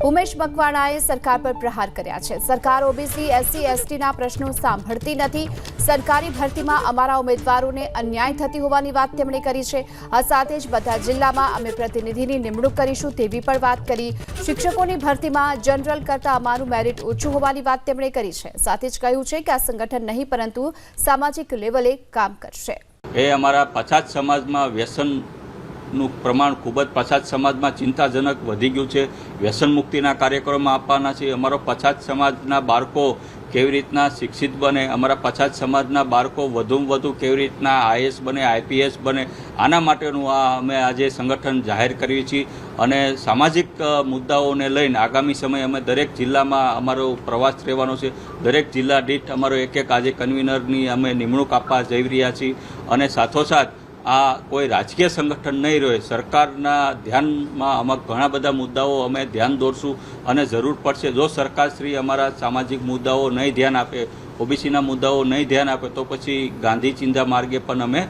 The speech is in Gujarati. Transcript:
ઉમેશ મકવાણાએ સરકાર પર પ્રહાર કર્યા છે। સરકાર ઓબીસી એસસી એસટીના પ્રશ્નો સાંભળતી નથી। સરકારી ભરતીમાં અમારા ઉમેદવારોને અન્યાય થતી હોવાની વાત તેમણે કરી છે। આ સાથે જ બધા જિલ્લામાં અમે પ્રતિનિધિની નિમણૂક કરીશું તેવી પણ વાત કરી। શિક્ષકોની ભરતીમાં જનરલ કરતા અમારું મેરિટ ઓછું હોવાની વાત તેમણે કરી છે। સાથે જ કહ્યું છે કે આ સંગઠન નહીં પરંતુ સામાજિક લેવલે કામ કરશે। એ અમારા પછાત સમાજમાં વ્યસનનું પ્રમાણ ખૂબ જ પછાત સમાજમાં ચિંતાજનક વધી ગયું છે। વ્યસન મુક્તિના કાર્યક્રમો આપવાના છે। અમારો પછાત સમાજના બાળકો કેવી રીતના શિક્ષિત બને, અમારા પછાત સમાજના બાળકો વધુમાં વધુ કેવી રીતના આઈએએસ બને, આઈપીએસ બને, આના માટેનું અમે આજે સંગઠન જાહેર કરીએ છીએ। અને સામાજિક મુદ્દાઓને લઈને આગામી સમયે અમે દરેક જિલ્લામાં અમારો પ્રવાસ રહેવાનો છે। દરેક જિલ્લા દીઠ અમારો એક આજે કન્વીનરની અમે નિમણૂક આપવા જઈ રહ્યા છીએ। અને સાથોસાથ આ કોઈ રાજકીય સંગઠન નહીં રહે। સરકારના ધ્યાનમાં આમાં ઘણા બધા મુદ્દાઓ અમે ધ્યાન દોરશું અને જરૂર પડશે જો સરકારશ્રી અમારા સામાજિક મુદ્દાઓ નહીં ધ્યાન આપે, ઓબીસીના મુદ્દાઓ નહીં ધ્યાન આપે તો પછી ગાંધી ચિંધા માર્ગે પણ અમે